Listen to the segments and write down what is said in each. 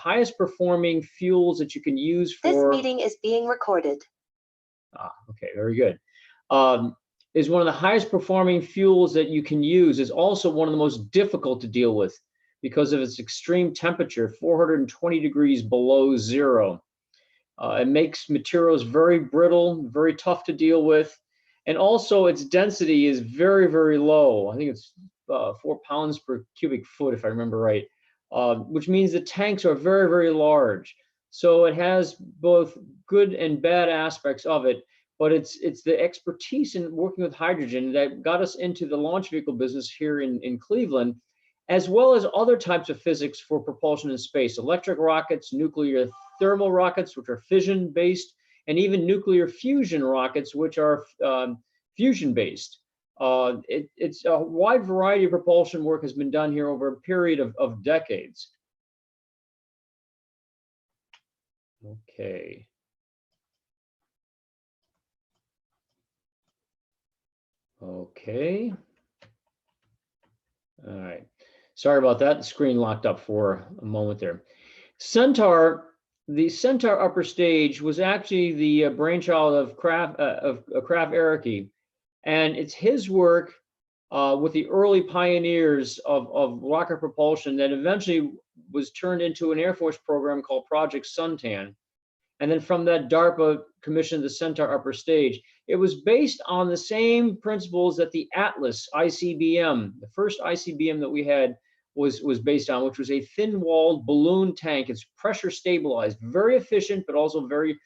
highest performing fuels that you can use for. This meeting is being recorded. Okay, very good. Is one of the highest performing fuels that you can use. Is also one of the most difficult to deal with because of its extreme temperature, 420 degrees below zero. It makes materials very brittle, very tough to deal with. And also its density is very, very low. I think it's 4 pounds per cubic foot, if I remember right, which means the tanks are very, very large. So it has both good and bad aspects of it, but it's the expertise in working with hydrogen that got us into the launch vehicle business here in Cleveland, as well as other types of physics for propulsion in space, electric rockets, nuclear thermal rockets, which are fission-based, and even nuclear fusion rockets, which are fusion-based. It's a wide variety of propulsion work has been done here over a period of decades. Okay. Okay. All right. Sorry about that. The screen locked up for a moment there. Centaur, the Centaur upper stage was actually the brainchild of Kraft Ericke, and it's his work with the early pioneers of rocket propulsion that eventually was turned into an Air Force program called Project Suntan. And then from that, DARPA commissioned the Centaur upper stage. It was based on the same principles that the Atlas ICBM, the first ICBM that we had, was based on, which was a thin-walled balloon tank. It's pressure stabilized, very efficient, but also very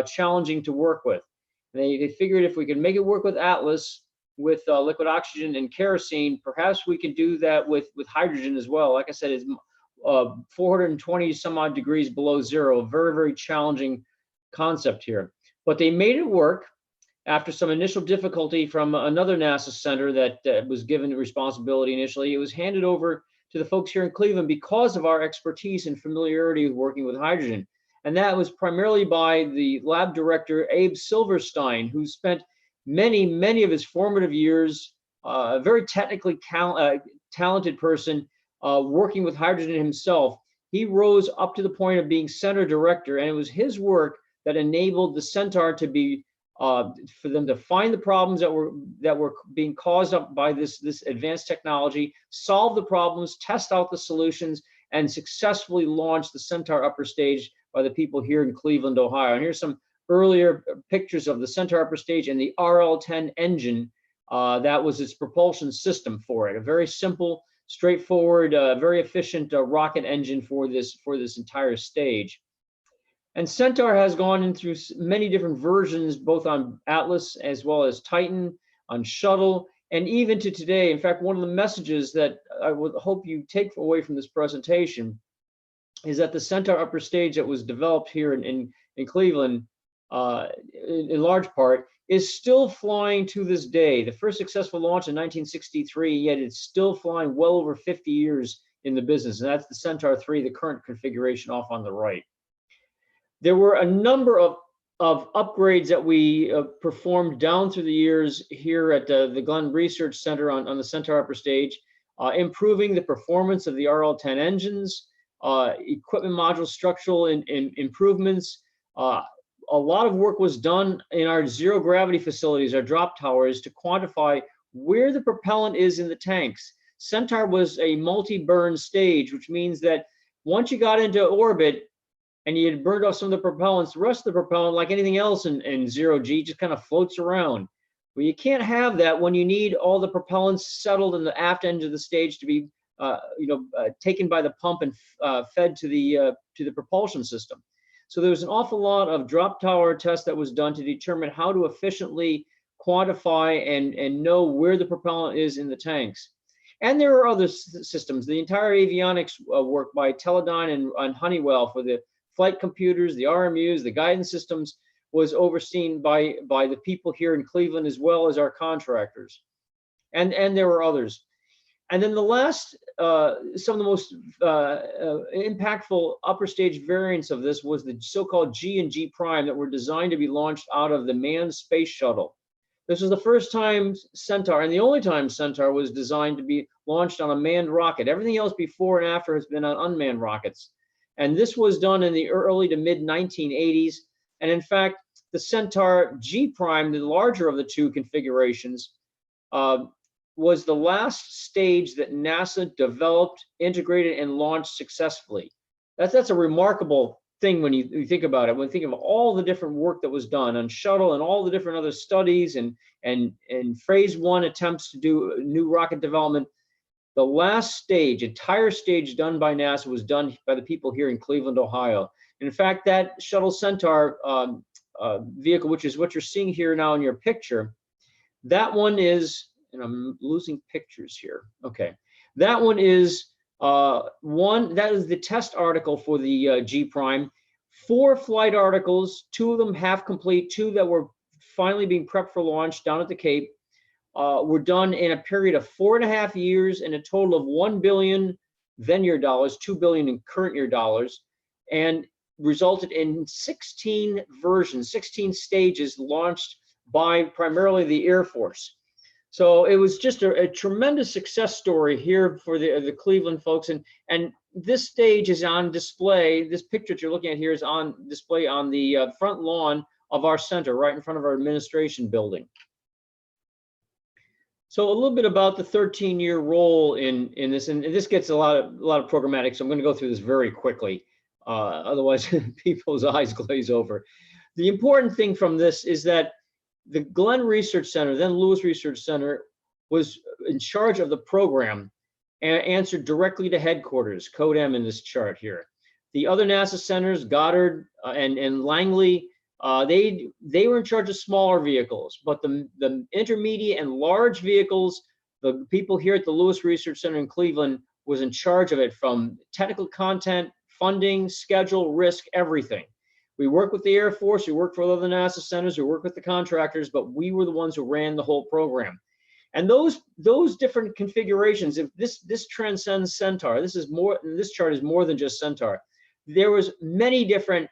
challenging to work with. And they figured if we could make it work with Atlas, with liquid oxygen and kerosene, perhaps we could do that with hydrogen as well. Like I said, it's 420 some odd degrees below zero, very, very challenging concept here. But they made it work after some initial difficulty from another NASA center that was given responsibility initially. It was handed over to the folks here in Cleveland because of our expertise and familiarity with working with hydrogen. And that was primarily by the lab director, Abe Silverstein, who spent many, many of his formative years, a very technically talented person, working with hydrogen himself. He rose up to the point of being center director, and it was his work that enabled the Centaur to be, for them to find the problems that were being caused up by this advanced technology, solve the problems, test out the solutions, and successfully launch the Centaur upper stage by the people here in Cleveland, Ohio. And here's some earlier pictures of the Centaur upper stage and the RL-10 engine. That was its propulsion system for it. A very simple, straightforward, very efficient rocket engine for this entire stage. And Centaur has gone in through many different versions, both on Atlas as well as Titan, on Shuttle, and even to today. In fact, one of the messages that I would hope you take away from this presentation is that the Centaur upper stage that was developed here in Cleveland, in large part, is still flying to this day. The first successful launch in 1963, yet it's still flying well over 50 years in the business. And that's the Centaur 3, the current configuration off on the right. There were a number of upgrades that we performed down through the years here at the Glenn Research Center on the Centaur upper stage, improving the performance of the RL-10 engines, equipment module structural improvements. A lot of work was done in our zero gravity facilities, our drop towers, to quantify where the propellant is in the tanks. Centaur was a multi-burn stage, which means that once you got into orbit and you had burned off some of the propellants, the rest of the propellant, like anything else in zero G, just kind of floats around. Well, you can't have that when you need all the propellants settled in the aft end of the stage to be taken by the pump and fed to the propulsion system. So there was an awful lot of drop tower tests that was done to determine how to efficiently quantify and know where the propellant is in the tanks. And there are other systems. The entire avionics work by Teledyne and Honeywell for the flight computers, the RMUs, the guidance systems was overseen by the people here in Cleveland as well as our contractors. And there were others. And then the last, some of the most impactful upper stage variants of this was the so-called G and G prime that were designed to be launched out of the manned space shuttle. This was the first time Centaur, and the only time Centaur was designed to be launched on a manned rocket. Everything else before and after has been on unmanned rockets. And this was done in the early to mid 1980s. And in fact, the Centaur G prime, the larger of the two configurations, was the last stage that NASA developed, integrated, and launched successfully. That's a remarkable thing when you think about it. When you think of all the different work that was done on shuttle and all the different other studies and phase one attempts to do new rocket development, the last stage, entire stage done by NASA was done by the people here in Cleveland, Ohio. And in fact, that shuttle Centaur vehicle, which is what you're seeing here now in your picture, that one is, and I'm losing pictures here. Okay, that one is that is the test article for the G prime. 4 flight articles, 2 of them half complete, 2 that were finally being prepped for launch down at the Cape, were done in a period of 4.5 years and a total of $1 billion then year dollars, $2 billion in current year dollars, and resulted in 16 versions, 16 stages launched by primarily the Air Force. So it was just a tremendous success story here for the Cleveland folks. And this stage is on display. This picture that you're looking at here is on display on the front lawn of our center, right in front of our administration building. So a little bit about the 13-year role in this, and this gets a lot of programmatic, so I'm going to go through this very quickly. Otherwise, people's eyes glaze over. The important thing from this is that the Glenn Research Center, then Lewis Research Center, was in charge of the program and answered directly to headquarters, code M in this chart here. The other NASA centers, Goddard and Langley, they were in charge of smaller vehicles, but the intermediate and large vehicles, the people here at the Lewis Research Center in Cleveland was in charge of it, from technical content, funding, schedule, risk, everything. We work with the Air Force, we work for other NASA centers, we work with the contractors, but we were the ones who ran the whole program. And those different configurations, if this transcends Centaur, this chart is more than just Centaur. There was many different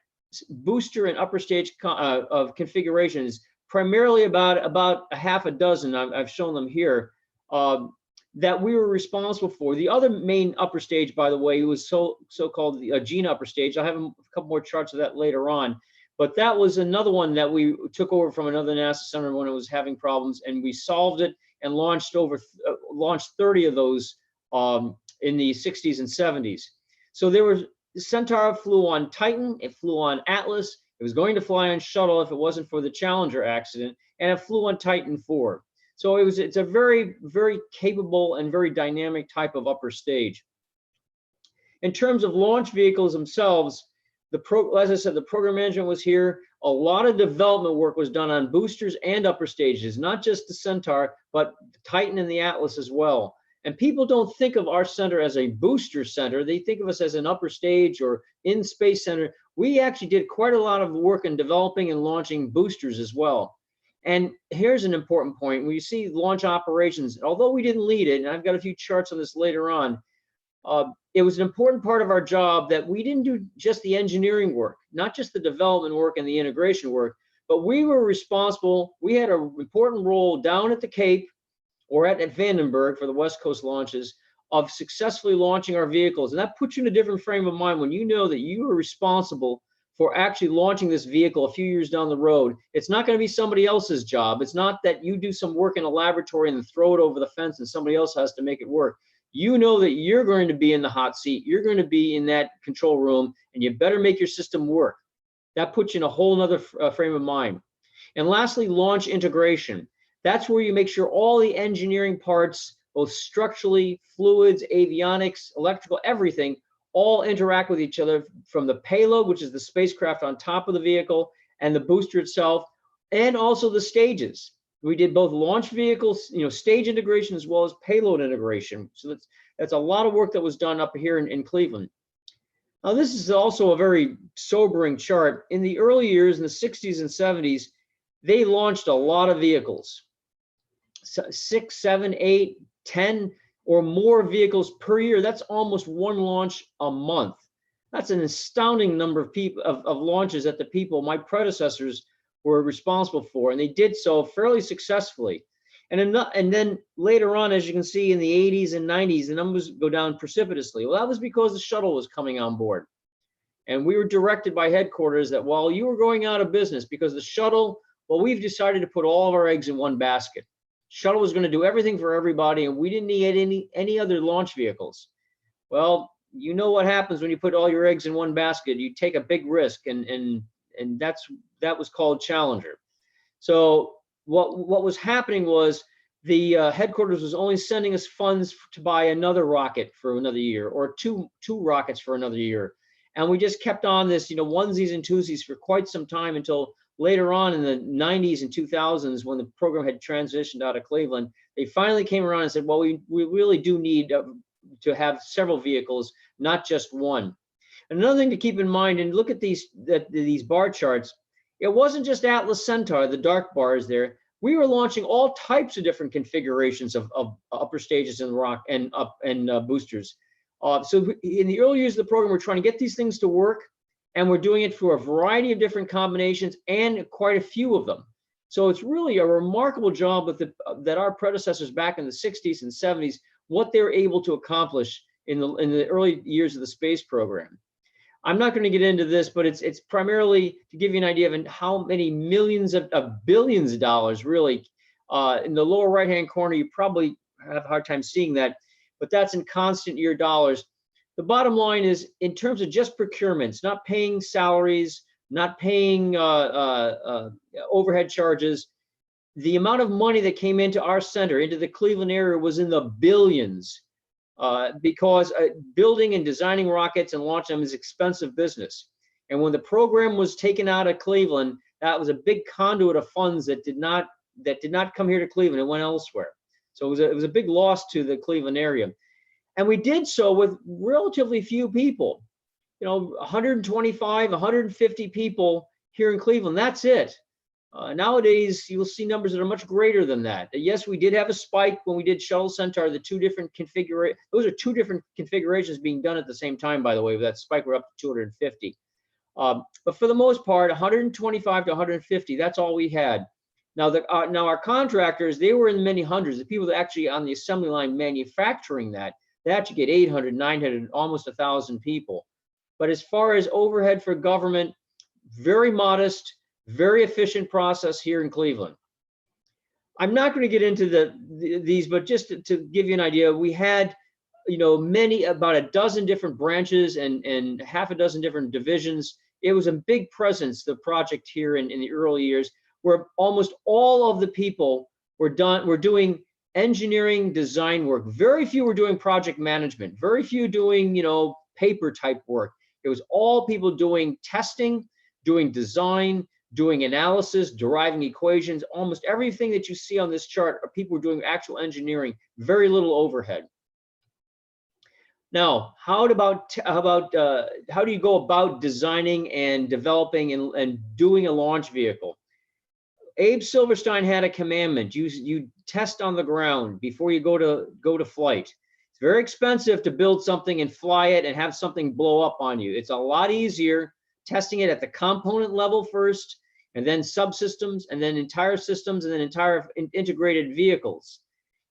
booster and upper stage of configurations, primarily about a half a dozen, I've shown them here, that we were responsible for. The other main upper stage, by the way, was so-called the Gene upper stage. I'll have a couple more charts of that later on, but that was another one that we took over from another NASA center when it was having problems, and we solved it and launched 30 of those in the 60s and 70s. So there was, Centaur flew on Titan, it flew on Atlas, it was going to fly on shuttle if it wasn't for the Challenger accident, and it flew on Titan 4. So it's a very, very capable and very dynamic type of upper stage. In terms of launch vehicles themselves, as I said, the program management was here. A lot of development work was done on boosters and upper stages, not just the Centaur, but the Titan and the Atlas as well. And people don't think of our center as a booster center. They think of us as an upper stage or in space center. We actually did quite a lot of work in developing and launching boosters as well. And here's an important point. When you see launch operations, although we didn't lead it, and I've got a few charts on this later on, it was an important part of our job that we didn't do just the engineering work, not just the development work and the integration work, but we were responsible. We had an important role down at the Cape or at Vandenberg for the West Coast launches of successfully launching our vehicles. And that puts you in a different frame of mind when you know that you are responsible for actually launching this vehicle a few years down the road. It's not going to be somebody else's job. It's not that you do some work in a laboratory and then throw it over the fence and somebody else has to make it work. You know that you're going to be in the hot seat. You're going to be in that control room, and you better make your system work. That puts you in a whole nother frame of mind. And lastly, launch integration. That's where you make sure all the engineering parts, both structurally, fluids, avionics, electrical, everything, all interact with each other, from the payload, which is the spacecraft on top of the vehicle, and the booster itself, and also the stages. We did both launch vehicles, stage integration as well as payload integration. So that's a lot of work that was done up here in Cleveland. Now, this is also a very sobering chart. In the early years, in the 60s and 70s, they launched a lot of vehicles, 6, 7, 8, 10 or more vehicles per year. That's almost one launch a month. That's an astounding number of people of launches that the people, my predecessors, were responsible for, and they did so fairly successfully. And then later on, as you can see, in the 80s and 90s, the numbers go down precipitously. Well, that was because the shuttle was coming on board. And we were directed by headquarters that while you were going out of business because the shuttle, well, we've decided to put all of our eggs in one basket. Shuttle was going to do everything for everybody, and we didn't need any other launch vehicles. Well, you know what happens when you put all your eggs in one basket. You take a big risk, and that was called Challenger. So what was happening was the headquarters was only sending us funds to buy another rocket for another year, or two rockets for another year. And we just kept on this, onesies and twosies for quite some time until later on in the 90s and 2000s, when the program had transitioned out of Cleveland. They finally came around and said, well, we really do need to have several vehicles, not just one. Another thing to keep in mind, and look at these bar charts, it wasn't just Atlas Centaur, the dark bars there. We were launching all types of different configurations of upper stages and rock and boosters. So in the early years of the program, we're trying to get these things to work, and we're doing it for a variety of different combinations and quite a few of them. So it's really a remarkable job that our predecessors back in the 60s and 70s, what they were able to accomplish in the early years of the space program. I'm not going to get into this, but it's primarily to give you an idea of how many millions of billions of dollars, really. In the lower right-hand corner, you probably have a hard time seeing that, but that's in constant year dollars. The bottom line is, in terms of just procurements, not paying salaries, not paying overhead charges, the amount of money that came into our center, into the Cleveland area, was in the billions. Because building and designing rockets and launching them is expensive business. And when the program was taken out of Cleveland, that was a big conduit of funds that did not come here to Cleveland. It went elsewhere. So it was a big loss to the Cleveland area. And we did so with relatively few people, 125, 150 people here in Cleveland. That's it. Nowadays, you'll see numbers that are much greater than that. Yes, we did have a spike when we did Shuttle Centaur, the two different configurations. Those are two different configurations being done at the same time, by the way. With that spike, we're up to 250. But for the most part, 125 to 150, that's all we had. Now, our contractors, they were in many hundreds. The people that actually on the assembly line manufacturing that, they actually get 800, 900, almost 1,000 people. But as far as overhead for government, very modest, very efficient process here in Cleveland. I'm not going to get into these, but just to give you an idea, we had, about a dozen different branches and half a dozen different divisions. It was a big presence, the project here in the early years, where almost all of the people were doing engineering design work. Very few were doing project management, very few doing, paper type work. It was all people doing testing, doing design, doing analysis, deriving equations. Almost everything that you see on this chart are people doing actual engineering, very little overhead. Now, how do you go about designing and developing and doing a launch vehicle? Abe Silverstein had a commandment: you test on the ground before you go to flight. It's very expensive to build something and fly it and have something blow up on you. It's a lot easier testing it at the component level first, and then subsystems, and then entire systems, and then entire integrated vehicles.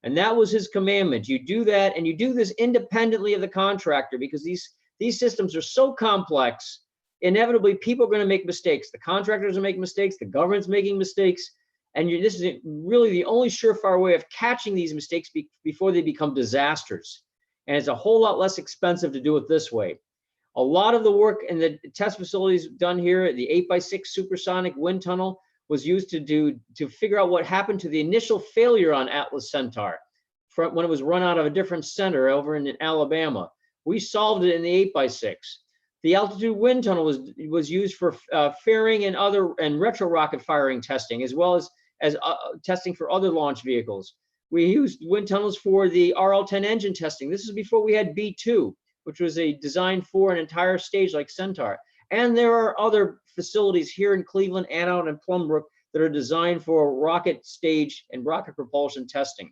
And that was his commandment. You do that, and you do this independently of the contractor, because these systems are so complex. Inevitably, people are going to make mistakes. The contractors are making mistakes. The government's making mistakes. And this is really the only surefire way of catching these mistakes before they become disasters. And it's a whole lot less expensive to do it this way. A lot of the work in the test facilities done here, the 8x6 supersonic wind tunnel, was used to figure out what happened to the initial failure on Atlas Centaur when it was run out of a different center over in Alabama. We solved it in the 8x6. The altitude wind tunnel was used for fairing and retro rocket firing testing, as well as testing for other launch vehicles. We used wind tunnels for the RL-10 engine testing. This is before we had B2, which was a design for an entire stage like Centaur. And there are other facilities here in Cleveland and out in Plumbrook that are designed for rocket stage and rocket propulsion testing.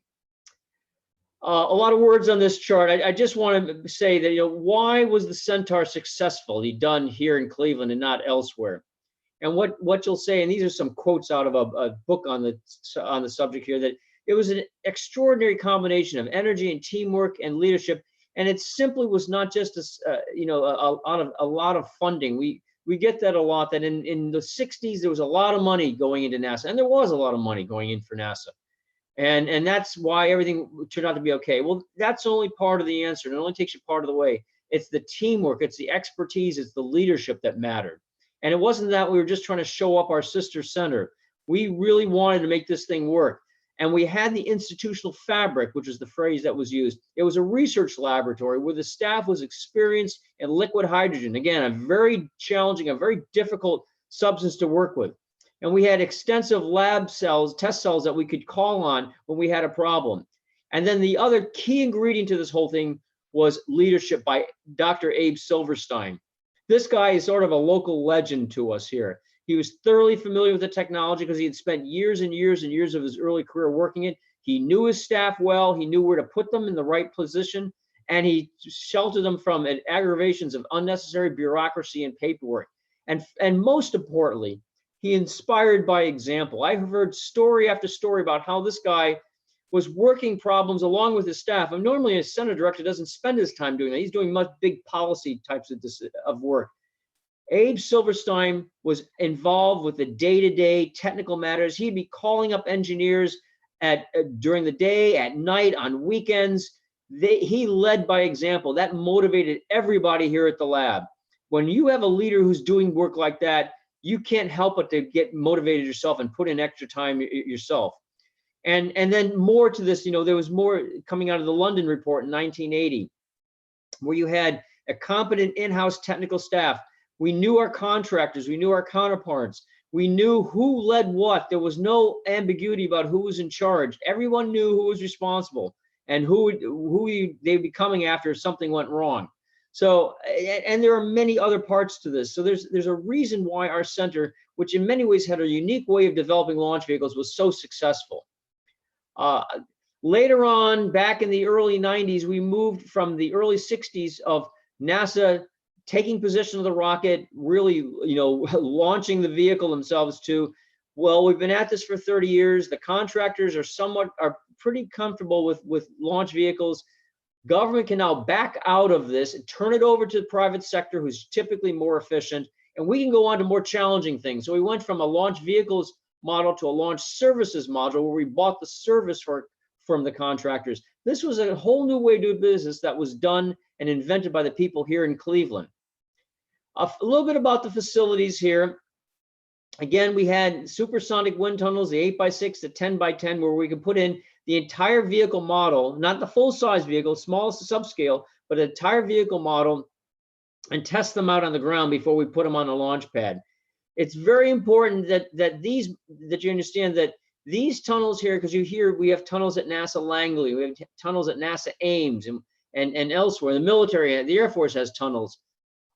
A lot of words on this chart. I just want to say that, why was the Centaur successfully done here in Cleveland and not elsewhere? And what you'll say, and these are some quotes out of a book on the subject here, that it was an extraordinary combination of energy and teamwork and leadership. And it simply was not just a lot of funding. We get that a lot, that in the 60s there was a lot of money going into NASA, and there was a lot of money going in for NASA. And that's why everything turned out to be okay. Well, that's only part of the answer. It only takes you part of the way. It's the teamwork, it's the expertise, it's the leadership that mattered. And it wasn't that we were just trying to show up our sister center. We really wanted to make this thing work. And we had the institutional fabric, which is the phrase that was used. It was a research laboratory where the staff was experienced in liquid hydrogen. Again, a very challenging, a very difficult substance to work with. And we had extensive lab cells, test cells that we could call on when we had a problem. And then the other key ingredient to this whole thing was leadership by Dr. Abe Silverstein. This guy is sort of a local legend to us here. He was thoroughly familiar with the technology because he had spent years and years and years of his early career working it. He knew his staff well. He knew where to put them in the right position, and he sheltered them from aggravations of unnecessary bureaucracy and paperwork. And most importantly, he inspired by example. I've heard story after story about how this guy was working problems along with his staff. And normally a center director doesn't spend his time doing that. He's doing much big policy types of work. Abe Silverstein was involved with the day-to-day technical matters. He'd be calling up engineers during the day, at night, on weekends. He led by example. That motivated everybody here at the lab. When you have a leader who's doing work like that, you can't help but to get motivated yourself and put in extra time yourself. And then more to this, there was more coming out of the London report in 1980, where you had a competent in-house technical staff. We knew our contractors, we knew our counterparts, we knew who led what. There was no ambiguity about who was in charge. Everyone knew who was responsible and who they'd be coming after if something went wrong. So, and there are many other parts to this. So there's a reason why our center, which in many ways had a unique way of developing launch vehicles, was so successful. Later on, back in the early 90s, we moved from the early 60s of NASA taking position of the rocket, really, launching the vehicle themselves to, well, we've been at this for 30 years. The contractors are pretty comfortable with launch vehicles. Government can now back out of this and turn it over to the private sector, who's typically more efficient, and we can go on to more challenging things. So we went from a launch vehicles model to a launch services model where we bought the service from the contractors. This was a whole new way to do business that was done and invented by the people here in Cleveland. A little bit about the facilities here. Again, we had supersonic wind tunnels, the 8x6, the 10x10, where we could put in the entire vehicle model, not the full-size vehicle, smallest subscale, but an entire vehicle model, and test them out on the ground before we put them on a launch pad. It's very important that you understand that these tunnels here, because we have tunnels at NASA Langley, we have tunnels at NASA Ames, and elsewhere. The military, the Air Force has tunnels.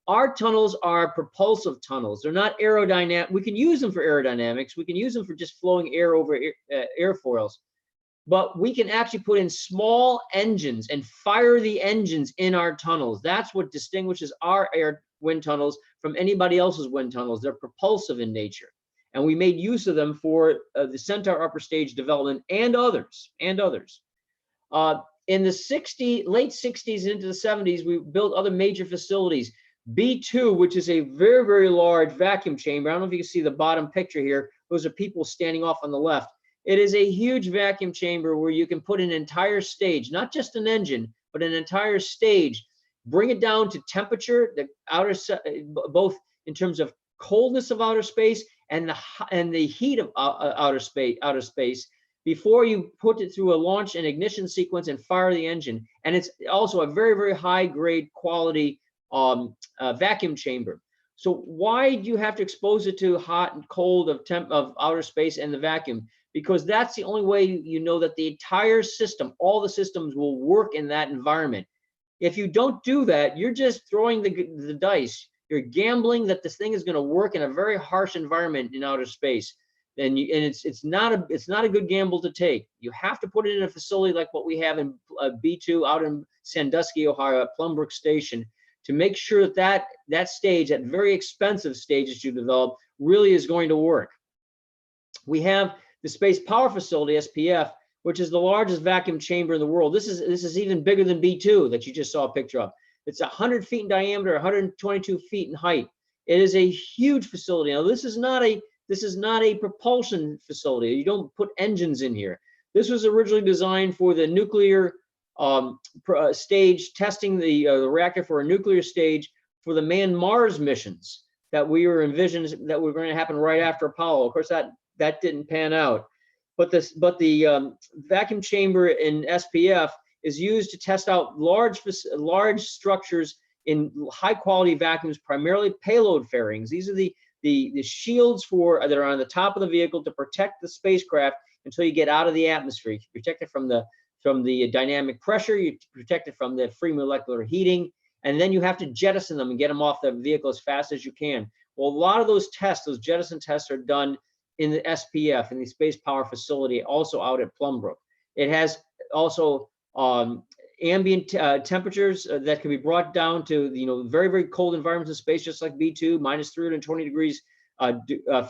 Our tunnels are propulsive tunnels. They're not aerodynamic. We can use them for aerodynamics. We can use them for just flowing air over airfoils. But we can actually put in small engines and fire the engines in our tunnels. That's what distinguishes our wind tunnels from anybody else's wind tunnels. They're propulsive in nature. And we made use of them for the Centaur upper stage development and others. In the late 60s into the 70s, we built other major facilities. B2, which is a very, very large vacuum chamber. I don't know if you can see the bottom picture here. Those are people standing off on the left. It is a huge vacuum chamber where you can put an entire stage, not just an engine, but an entire stage, bring it down to temperature, both in terms of coldness of outer space and the heat of outer space, before you put it through a launch and ignition sequence and fire the engine. And it's also a very, very high grade quality vacuum chamber. So why do you have to expose it to hot and cold of outer space and the vacuum? Because that's the only way you know that the entire system, all the systems will work in that environment. If you don't do that, you're just throwing the dice. You're gambling that this thing is going to work in a very harsh environment in outer space. It's not a good gamble to take. You have to put it in a facility like what we have in B2 out in Sandusky, Ohio, at Plumbrook Station, to make sure that stage, that very expensive stage that you develop, really is going to work. We have the Space Power Facility, SPF, which is the largest vacuum chamber in the world. This is even bigger than B2 that you just saw a picture of. It's 100 feet in diameter, 122 feet in height. It is a huge facility. Now, this is not a propulsion facility. You don't put engines in here. This was originally designed for the nuclear stage, testing the reactor for a nuclear stage for the manned Mars missions that we were envisioning that were going to happen right after Apollo. Of course, that didn't pan out. But the vacuum chamber in SPF is used to test out large structures in high quality vacuums, primarily payload fairings. These are the shields that are on the top of the vehicle to protect the spacecraft until you get out of the atmosphere. You protect it from the dynamic pressure, you protect it from the free molecular heating, and then you have to jettison them and get them off the vehicle as fast as you can. Well, a lot of those tests, those jettison tests, are done in the SPF, in the Space Power Facility, also out at Plumbrook. It has also ambient temperatures that can be brought down to very, very cold environments in space, just like B2, minus 320 degrees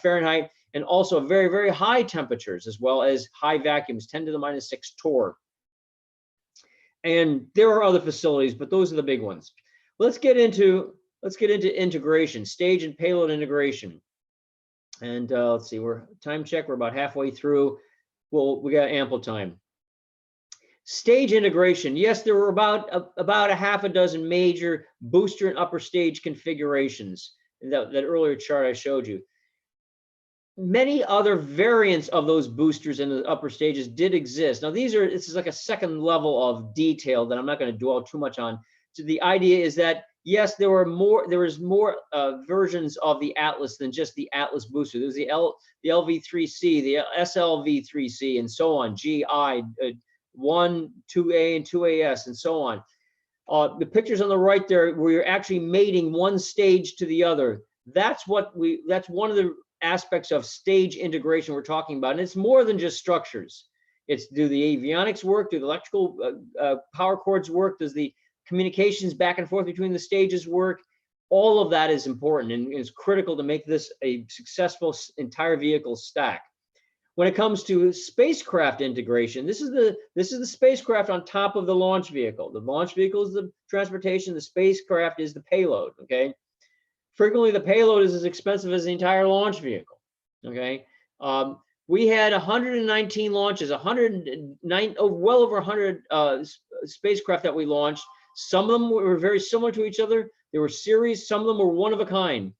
Fahrenheit, and also very, very high temperatures, as well as high vacuums, 10 to the minus 6 torr. And there are other facilities, but those are the big ones. Let's get into integration, stage and payload integration. And let's see, time check, we're about halfway through. Well, we got ample time. Stage integration. Yes, there were about a half a dozen major booster and upper stage configurations in that earlier chart I showed you. Many other variants of those boosters in the upper stages did exist. Now, this is like a second level of detail that I'm not going to dwell too much on. So the idea is that, yes, there was more versions of the Atlas than just the Atlas booster. There was the LV3C, the SLV3C, and so on, GI, 1, 2A, and 2AS, and so on. The pictures on the right there, where you're actually mating one stage to the other. That's one of the aspects of stage integration we're talking about. And it's more than just structures. It's, do the avionics work? Do the electrical power cords work? Does the communications back and forth between the stages work? All of that is important and is critical to make this a successful entire vehicle stack. When it comes to spacecraft integration, this is the spacecraft on top of the launch vehicle. The launch vehicle is the transportation. The spacecraft is the payload. Okay. Frequently, the payload is as expensive as the entire launch vehicle. Okay. We had 119 launches, well over 100 spacecraft that we launched. Some of them were very similar to each other. They were series. Some of them were one of a kind.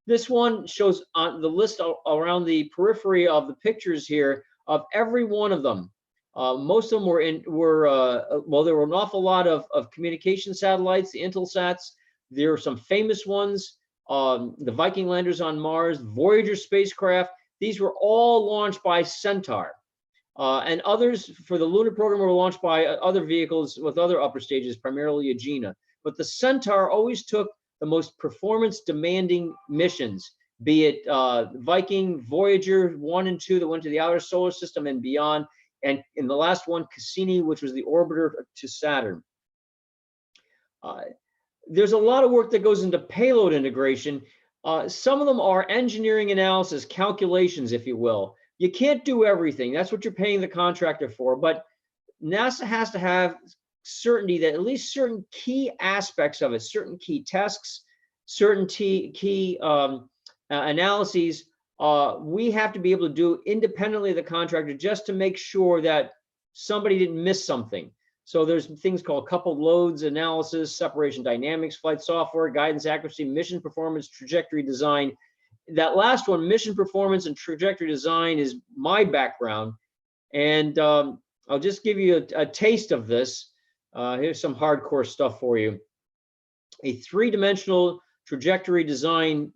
This one shows on the list around the periphery of the pictures here of every one of them. Most of them well, there were an awful lot of communication satellites, the Intelsats. There are some famous ones, the Viking landers on Mars, Voyager spacecraft. These were all launched by Centaur. And others for the lunar program were launched by other vehicles with other upper stages, primarily Agena. But the Centaur always took the most performance demanding missions, be it Viking, Voyager 1 and 2 that went to the outer solar system and beyond, and in the last one, Cassini, which was the orbiter to Saturn. There's a lot of work that goes into payload integration. Some of them are engineering analysis, calculations, if you will. You can't do everything. That's what you're paying the contractor for. But NASA has to have certainty that at least certain key aspects of it, certain key tests, certain key analyses, we have to be able to do independently of the contractor just to make sure that somebody didn't miss something. So there's things called coupled loads analysis, separation dynamics, flight software, guidance accuracy, mission performance, trajectory design. That last one, mission performance and trajectory design, is my background. And I'll just give you a taste of this. Here's some hardcore stuff for you. A three-dimensional trajectory design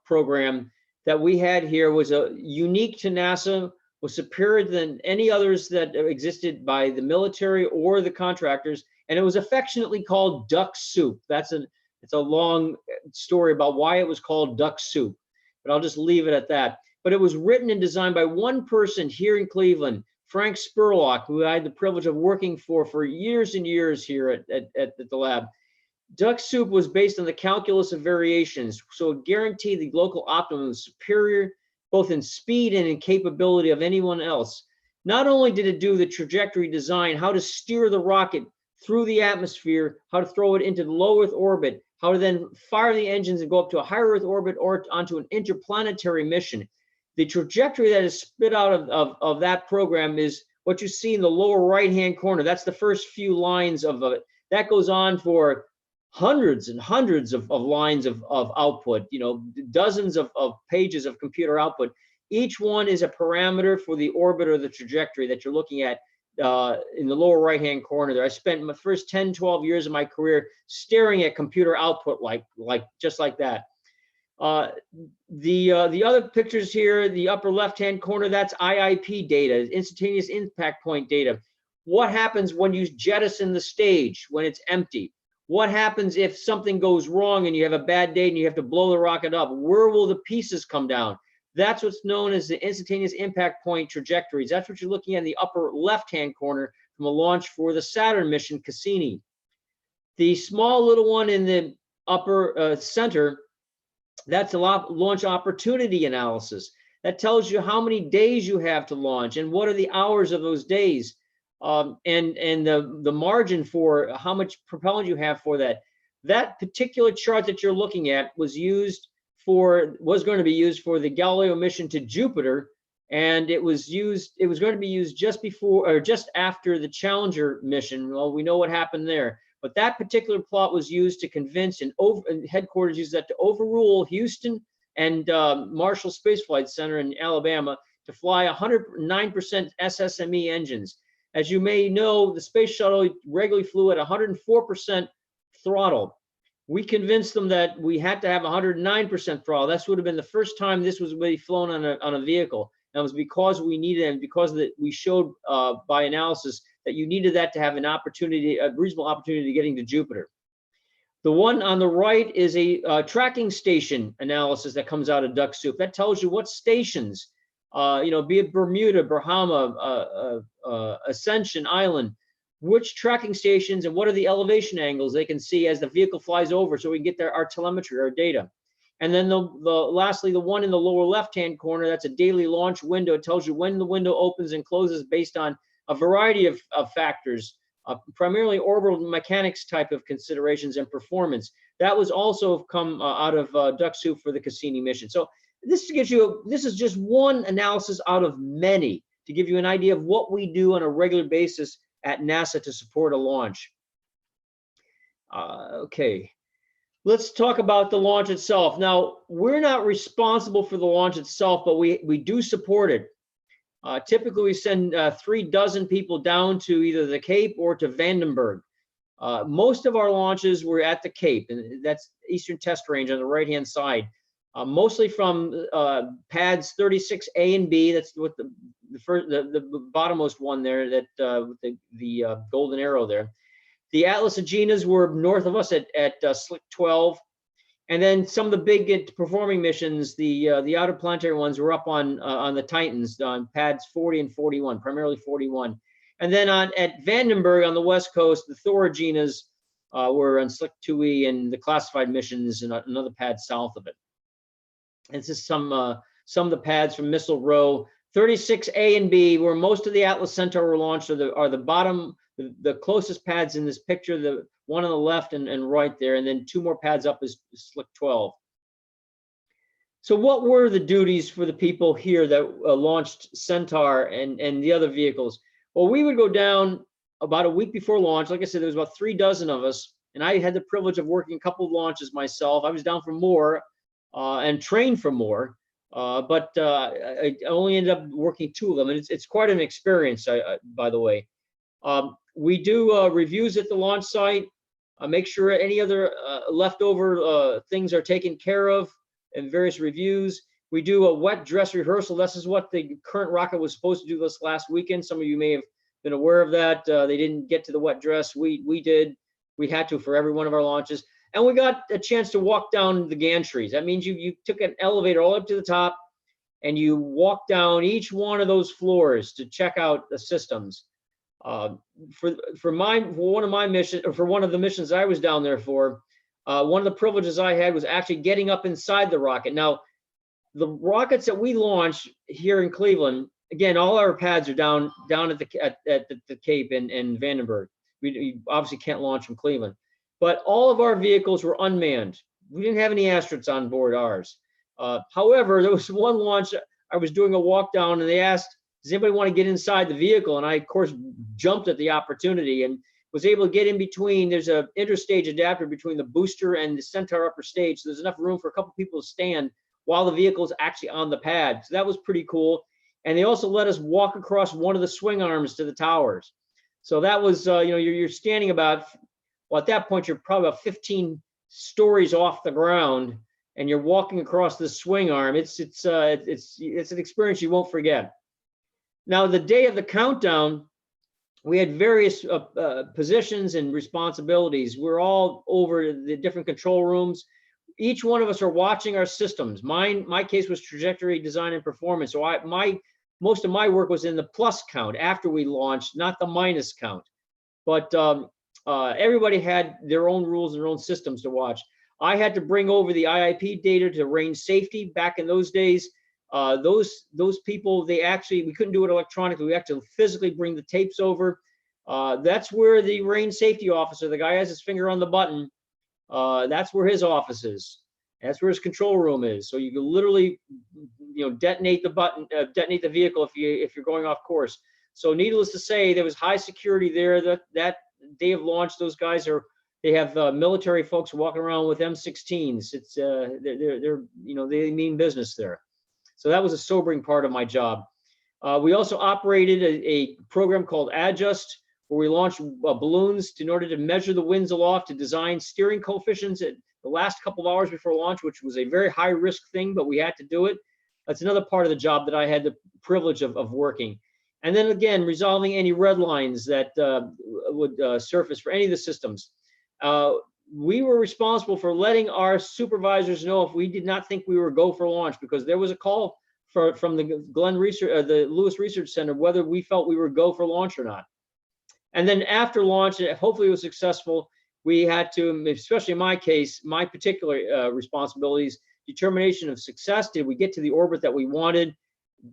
program that we had here was unique to NASA, was superior than any others that existed by the military or the contractors, and it was affectionately called Duck Soup. It's a long story about why it was called Duck Soup, but I'll just leave it at that. But it was written and designed by one person here in Cleveland, Frank Spurlock, who I had the privilege of working for years and years here at the lab. Duck Soup was based on the calculus of variations, so it guaranteed the local optimum was superior both in speed and in capability of anyone else. Not only did it do the trajectory design, how to steer the rocket through the atmosphere, how to throw it into the low Earth orbit, how to then fire the engines and go up to a higher Earth orbit or onto an interplanetary mission. The trajectory that is spit out of that program is what you see in the lower right-hand corner. That's the first few lines of it. That goes on for hundreds and hundreds of lines of output, dozens of pages of computer output. Each one is a parameter for the orbit or the trajectory that you're looking at in the lower right-hand corner there. I spent my first 10, 12 years of my career staring at computer output just like that. The other pictures here, the upper left-hand corner, that's IIP data, instantaneous impact point data. What happens when you jettison the stage when it's empty? What happens if something goes wrong and you have a bad day and you have to blow the rocket up? Where will the pieces come down? That's what's known as the instantaneous impact point trajectories. That's what you're looking at in the upper left-hand corner from a launch for the Saturn mission, Cassini. The small little one in the upper center, that's a launch opportunity analysis. That tells you how many days you have to launch and what are the hours of those days, and the margin for how much propellant you have for that. That particular chart that you're looking at was going to be used for the Galileo mission to Jupiter, and it was going to be used just before or just after the Challenger mission. Well, we know what happened there. But that particular plot was used to convince and headquarters used that to overrule Houston and Marshall Space Flight Center in Alabama to fly 109% SSME engines. As you may know, the space shuttle regularly flew at 104% throttle. We convinced them that we had to have 109% throttle. That would have been the first time this was really flown on a vehicle. And it was because we needed it, and because we showed by analysis that you needed that to have a reasonable opportunity to getting to Jupiter. The one on the right is a tracking station analysis that comes out of Duck Soup. That tells you what stations, be it Bermuda, Bahama, Ascension Island, which tracking stations and what are the elevation angles they can see as the vehicle flies over, so we can get our telemetry, our data. And then lastly, the one in the lower left-hand corner, that's a daily launch window. It tells you when the window opens and closes based on a variety of factors, primarily orbital mechanics type of considerations and performance. That was also come out of Duck Soup for the Cassini mission. So this is just one analysis out of many to give you an idea of what we do on a regular basis at NASA to support a launch. Okay. Let's talk about the launch itself. Now, we're not responsible for the launch itself, but we do support it. Typically, we send 36 people down to either the Cape or to Vandenberg. Most of our launches were at the Cape, and that's Eastern Test Range on the right-hand side. Mostly from pads 36A and B. That's what the bottommost one there, that with the golden arrow there. The Atlas Aeginas were north of us at Slick 12. And then some of the big performing missions, the outer planetary ones, were up on the Titans on pads 40 and 41, primarily 41. And then at Vandenberg on the west coast, the Thor Aeginas were on Slick 2E and the classified missions in another pad south of it. And this is some of the pads from Missile Row. 36A and B, where most of the Atlas Centaur were launched, are the bottom, the closest pads in this picture, the one on the left and right there, and then two more pads up is Slick 12. So what were the duties for the people here that launched Centaur and the other vehicles? Well, we would go down about a week before launch. Like I said, there was about 36 of us, and I had the privilege of working a couple of launches myself. I was down for more and trained for more, but I only ended up working 2 of them, and it's quite an experience, by the way. We do reviews at the launch site, make sure any other leftover things are taken care of, and various reviews. We do a wet dress rehearsal. This is what the current rocket was supposed to do this last weekend. Some of you may have been aware of that. They didn't get to the wet dress. We did. We had to for every one of our launches. And we got a chance to walk down the gantries. That means you took an elevator all up to the top, and you walked down each one of those floors to check out the systems. For one of the missions I was down there for, one of the privileges I had was actually getting up inside the rocket. Now, the rockets that we launch here in Cleveland, again, all our pads are down at the Cape and Vandenberg. We obviously can't launch from Cleveland, but all of our vehicles were unmanned. We didn't have any astronauts on board ours. However, there was one launch. I was doing a walk down, and they asked, "Does anybody want to get inside the vehicle?" And I, of course, jumped at the opportunity and was able to get in between. There's a interstage adapter between the booster and the Centaur upper stage, so there's enough room for a couple people to stand while the vehicle is actually on the pad. So that was pretty cool. And they also let us walk across one of the swing arms to the towers. So that was, you're standing about, well, at that point, you're probably about 15 stories off the ground, and you're walking across the swing arm. It's an experience you won't forget. Now, the day of the countdown, we had various positions and responsibilities. We're all over the different control rooms. Each one of us are watching our systems. My case was trajectory, design, and performance. So most of my work was in the plus count after we launched, not the minus count. But everybody had their own rules and their own systems to watch. I had to bring over the IIP data to range safety. Back in those days, those people, we couldn't do it electronically. We had to physically bring the tapes over. That's where the range safety officer, the guy has his finger on the button, that's where his office is. That's where his control room is. So you can literally, detonate the button, detonate the vehicle if you're going off course. So needless to say, there was high security there. That day of launch, those guys they have military folks walking around with M16s. It's they mean business there. So that was a sobering part of my job. We also operated a program called Adjust, where we launched balloons in order to measure the winds aloft, to design steering coefficients at the last couple of hours before launch, which was a very high risk thing, but we had to do it. That's another part of the job that I had the privilege of working. And then again, resolving any red lines that would surface for any of the systems. We were responsible for letting our supervisors know if we did not think we were go for launch, because there was a call from the the Lewis Research Center whether we felt we were go for launch or not. And then after launch, hopefully it was successful, we had to, especially in my case, my particular responsibilities, determination of success. Did we get to the orbit that we wanted?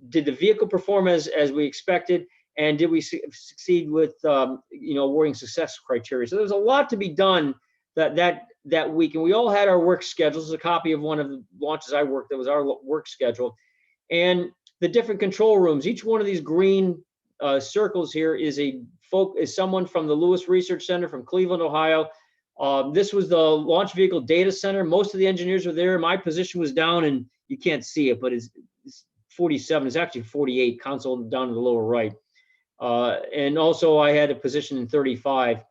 Did the vehicle perform as we expected? And did we succeed with awarding success criteria? So there's a lot to be done that week, and we all had our work schedules. This is a copy of one of the launches I worked. That was our work schedule, and the different control rooms. Each one of these green circles here is someone from the Lewis Research Center from Cleveland, Ohio. This was the Launch Vehicle Data Center. Most of the engineers were there. My position was down, and you can't see it, but it's 47. It's actually 48. Console down to the lower right. And also I had a position in 35.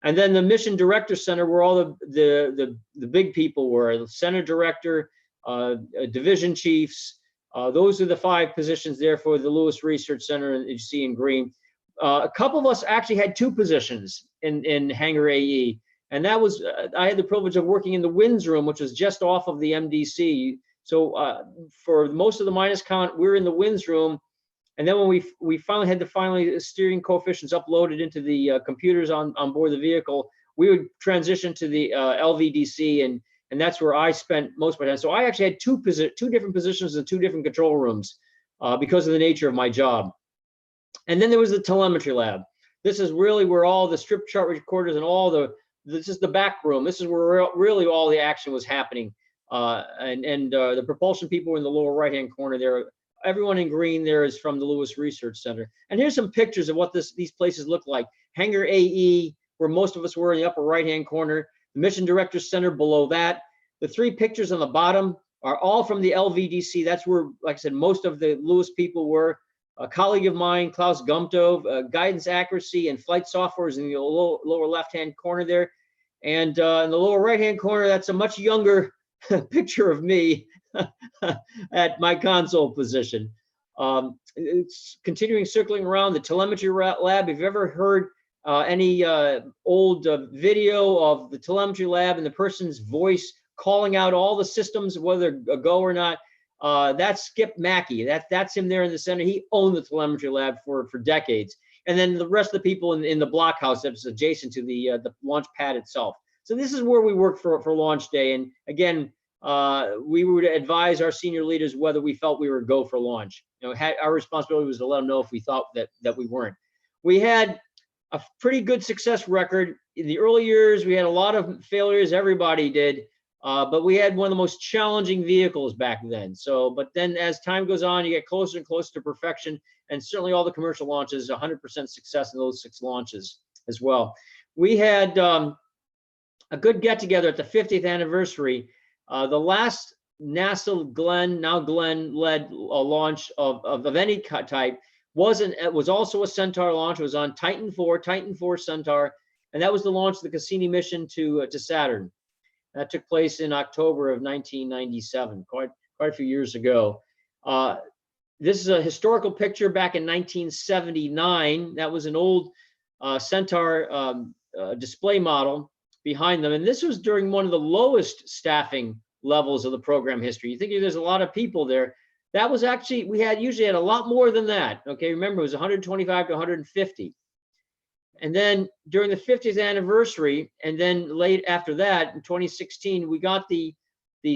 And then the Mission Director Center, where all the big people were, the center director, division chiefs. Those are the 5 positions there for the Lewis Research Center, and you see in green. A couple of us actually had 2 positions in Hangar AE, and that was I had the privilege of working in the winds room, which was just off of the MDC. So for most of the minus count, we're in the winds room. And then when we finally had the steering coefficients uploaded into the computers on board the vehicle, we would transition to the LVDC, and that's where I spent most of my time. So I actually had 2 different positions in 2 different control rooms because of the nature of my job. And then there was the telemetry lab. This is really where all the strip chart recorders and this is the back room. This is where really all the action was happening. The propulsion people were in the lower right-hand corner there. Everyone in green there is from the Lewis Research Center. And here's some pictures of what these places look like. Hangar AE, where most of us were, in the upper right-hand corner. The Mission Director Center below that. The 3 pictures on the bottom are all from the LVDC. That's where, like I said, most of the Lewis people were. A colleague of mine, Klaus Gumtov, guidance accuracy and flight software is in the lower left-hand corner there. And in the lower right-hand corner, that's a much younger picture of me at my console position. It's continuing circling around the telemetry lab. If you've ever heard any old video of the telemetry lab and the person's voice calling out all the systems, whether a go or not, that's Skip Mackey. That's him there in the center. He owned the telemetry lab for decades. And then the rest of the people in the blockhouse that's adjacent to the launch pad itself. So this is where we work for launch day. And again, we would advise our senior leaders whether we felt we were go for launch. Our responsibility was to let them know if we thought that we weren't. We had a pretty good success record. In the early years, we had a lot of failures, everybody did, but we had one of the most challenging vehicles back then. So, but then as time goes on, you get closer and closer to perfection, and certainly all the commercial launches, 100% success in those 6 launches as well. We had a good get together at the 50th anniversary. The last NASA Glenn-led launch of any type was also a Centaur launch. It was on Titan 4 Centaur, and that was the launch of the Cassini mission to Saturn. That took place in October of 1997, quite a few years ago. This is a historical picture back in 1979. That was an old Centaur display model behind them, and this was during one of the lowest staffing levels of the program history. You think there's a lot of people there. That was actually, we usually had a lot more than that. Okay, remember, it was 125 to 150. And then during the 50th anniversary, and then late after that, in 2016, we got the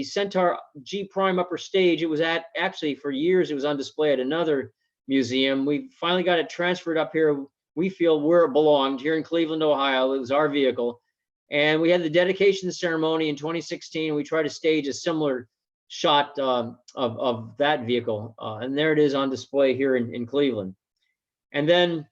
Centaur G Prime upper stage. It was actually for years, it was on display at another museum. We finally got it transferred up here. We feel where it belonged, here in Cleveland, Ohio. It was our vehicle. And we had the dedication ceremony in 2016. We tried to stage a similar shot of that vehicle. And there it is on display here in Cleveland. And then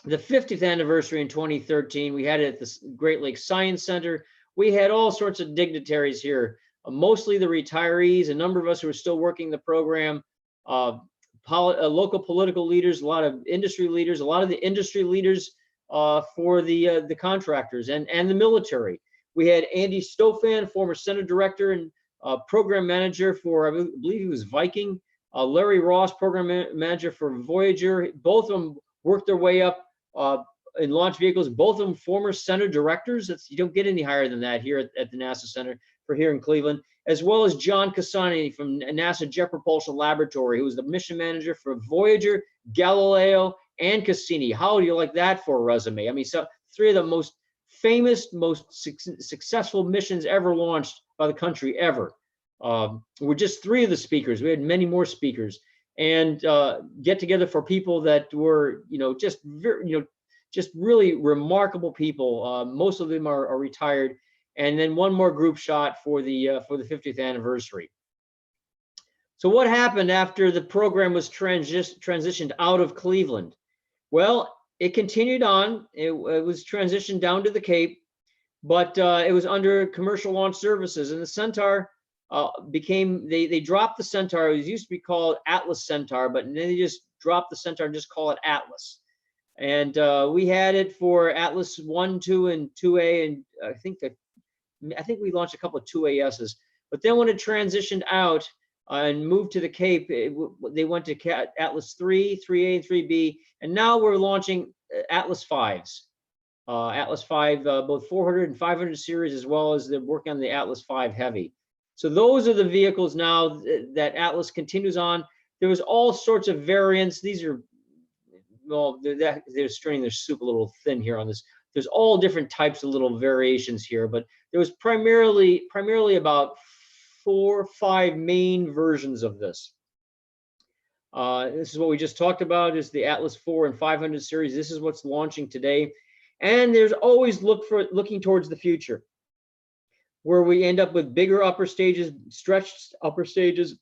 the 50th anniversary in 2013, we had it at the Great Lakes Science Center. We had all sorts of dignitaries here, mostly the retirees, a number of us who are still working the program, local political leaders, a lot of industry leaders, a lot of the industry leaders for the contractors and the military. We had Andy Stofan, former Center Director and program manager for, I believe he was Viking, Larry Ross, program manager for Voyager. Both of them worked their way up in launch vehicles, both of them former Center Directors. You don't get any higher than that here at the NASA Center for here in Cleveland, as well as John Cassini from NASA Jet Propulsion Laboratory, who was the mission manager for Voyager, Galileo, and Cassini. How do you like that for a resume? I mean, so 3 of the most famous, most successful missions ever launched by the country ever. We're just 3 of the speakers. We had many more speakers, and get together for people that were, just really remarkable people. Most of them are retired, and then one more group shot for the 50th anniversary. So what happened after the program was transitioned out of Cleveland? Well, it continued on. It was transitioned down to the Cape, but it was under commercial launch services, and the Centaur they dropped the Centaur. It used to be called Atlas Centaur, but then they just dropped the Centaur and just call it Atlas. And we had it for Atlas 1, 2, and 2A, and I think we launched a couple of 2ASs. But then when it transitioned out and moved to the Cape, they went to Atlas 3, 3A, and 3B, and now we're launching Atlas 5s. Atlas 5, both 400 and 500 series, as well as they're working on the Atlas 5 Heavy. So those are the vehicles now that Atlas continues on. There was all sorts of variants. These are, well, they're straining their soup a little thin here on this. There's all different types of little variations here, but there was primarily about 4 or 5 main versions of this. This is what we just talked about, is the Atlas 4 and 500 series. This is what's launching today. And there's always looking towards the future, where we end up with bigger upper stages, stretched upper stages,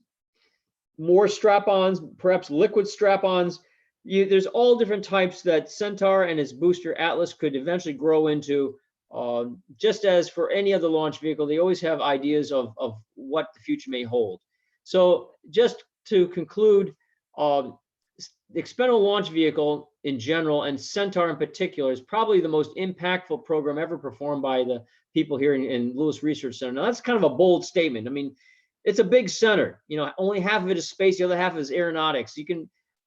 more strap-ons, perhaps liquid strap-ons. There's all different types that Centaur and its booster Atlas could eventually grow into. Just as for any other launch vehicle, they always have ideas of what the future may hold. So just to conclude, the expendable launch vehicle in general, and Centaur in particular, is probably the most impactful program ever performed by the people here in Lewis Research Center. Now, that's kind of a bold statement. I mean, it's a big center. Only half of it is space, the other half is aeronautics.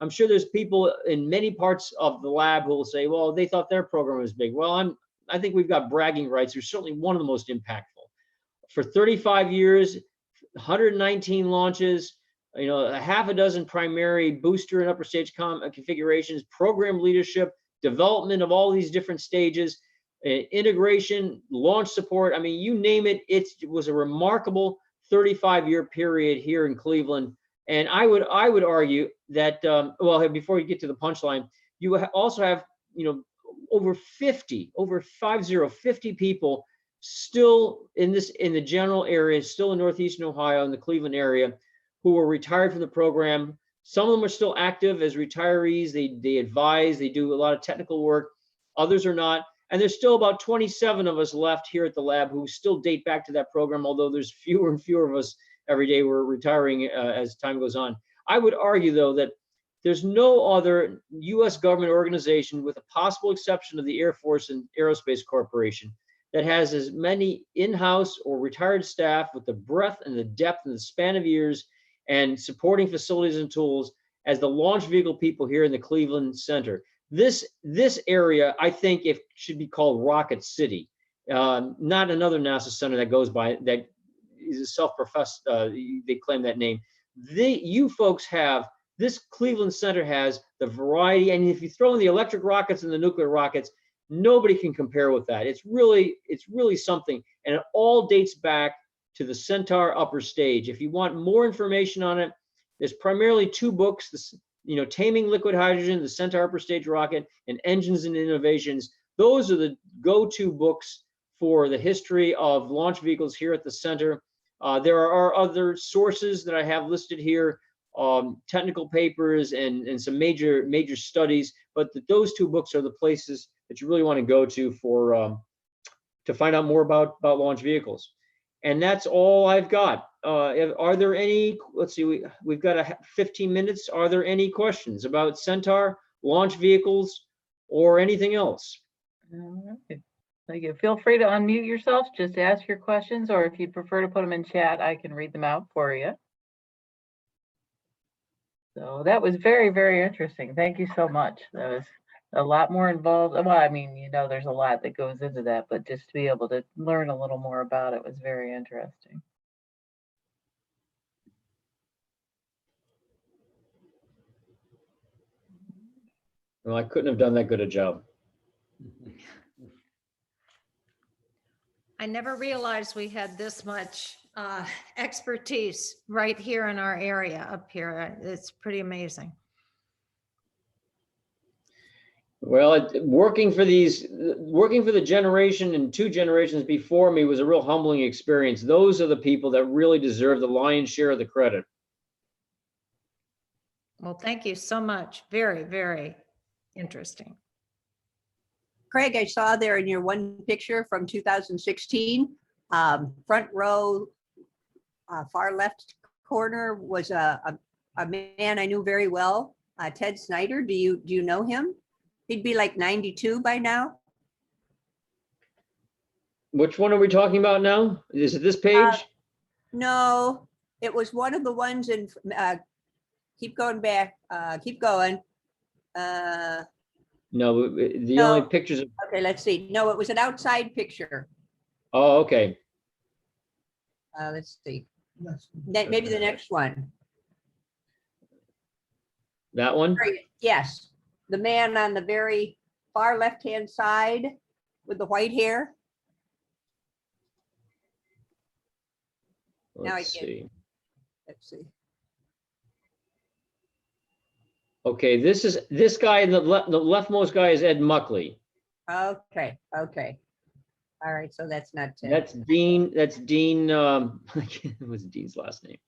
I'm sure there's people in many parts of the lab who will say, well, they thought their program was big. Well, I think we've got bragging rights. They're certainly one of the most impactful. For 35 years, 119 launches, a half a dozen primary booster and upper stage configurations, program leadership, development of all these different stages, integration, launch support. I mean, you name it, it was a remarkable 35-year period here in Cleveland. And I would argue that, well, before you get to the punchline, you also have, over 50 people still in the general area, still in Northeastern Ohio, in the Cleveland area, who were retired from the program. Some of them are still active as retirees. They advise, they do a lot of technical work. Others are not. And there's still about 27 of us left here at the lab who still date back to that program, although there's fewer and fewer of us every day. We're retiring as time goes on. I would argue, though, that there's no other U.S. government organization, with a possible exception of the Air Force and Aerospace Corporation, that has as many in-house or retired staff with the breadth and the depth and the span of years and supporting facilities and tools as the launch vehicle people here in the Cleveland Center. This area, I think, should be called Rocket City, not another NASA center that goes by, that is a self-professed, they claim that name. You folks have, this Cleveland Center has the variety, and if you throw in the electric rockets and the nuclear rockets, nobody can compare with that. It's really something, and it all dates back to the Centaur upper stage. If you want more information on it, there's primarily 2 books, Taming Liquid Hydrogen, the Centaur upper stage rocket, and Engines and Innovations. Those are the go-to books for the history of launch vehicles here at the center. There are other sources that I have listed here, technical papers and some major studies, but those 2 books are the places that you really want to go to to find out more about launch vehicles. And that's all I've got. Are there any, let's see, we've got 15 minutes. Are there any questions about Centaur, launch vehicles, or anything else? All right. Thank you. Feel free to unmute yourself, just ask your questions, or if you'd prefer to put them in chat, I can read them out for you. So that was very, very interesting. Thank you so much. That was a lot more involved. Well, I mean, there's a lot that goes into that, but just to be able to learn a little more about it was very interesting. Well, I couldn't have done that good a job. I never realized we had this much expertise right here in our area up here. It's pretty amazing. Well, working for the generation and 2 generations before me was a real humbling experience. Those are the people that really deserve the lion's share of the credit. Well, thank you so much. Very, very interesting. Craig, I saw there in your one picture from 2016, front row, far left corner was a man I knew very well, Ted Snyder. Do you know him? He'd be like 92 by now. Which one are we talking about now? Is it this page? No, it was one of the ones in, keep going back, keep going. No, the No. only pictures of, Okay, let's see. No, it was an outside picture. oh, okay. Let's see. Maybe the next one. That one? Yes, the man on the very far left-hand side with the white hair. Now I Let's get- see. Let's see. Okay, this guy, the leftmost guy is Ed Muckley. Okay, okay. All right, so that's not Ted. That's Dean, what's Dean's last name?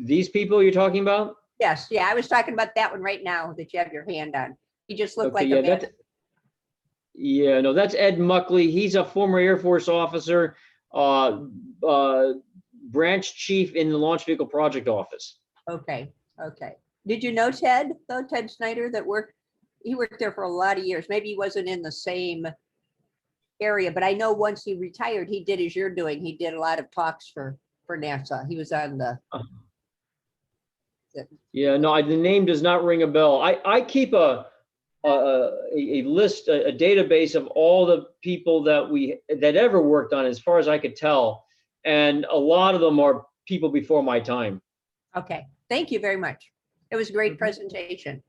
These people you're talking about? Yes, yeah, I was talking about that one right now that you have your hand on. He just looked Okay, like yeah, a man. yeah, no, that's Ed Muckley. He's a former Air Force officer, branch chief in the Launch Vehicle Project Office. Okay, okay. Did you know Ted, though, Ted Snyder, he worked there for a lot of years. Maybe he wasn't in the same area, but I know once he retired, he did as you're doing. He did a lot of talks for NASA. He was on the. Yeah, no, the name does not ring a bell. I keep a list, a database of all the people that ever worked on it, as far as I could tell, and a lot of them are people before my time. Okay, thank you very much. It was a great presentation.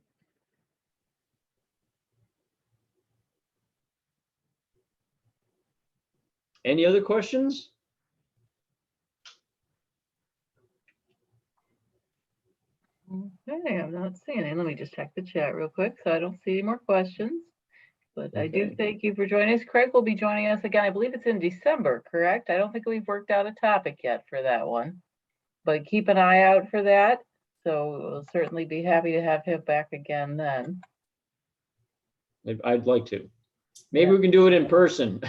Any other questions? Okay, I'm not seeing it. Let me just check the chat real quick so I don't see any more questions. But I do Okay. thank you for joining us. Craig will be joining us again. I believe it's in December, correct? I don't think we've worked out a topic yet for that one. But keep an eye out for that. So we'll certainly be happy to have him back again then. I'd like to. Maybe Yeah. we can do it in person.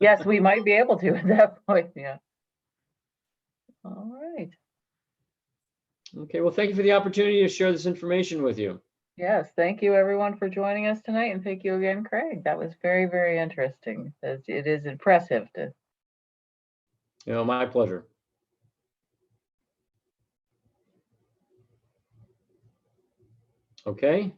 Yes, we might be able to at that point, yeah. All right. Okay, well, thank you for the opportunity to share this information with you. Yes, thank you everyone for joining us tonight, and thank you again, Craig. That was very, very interesting. It is impressive to. My pleasure. Okay.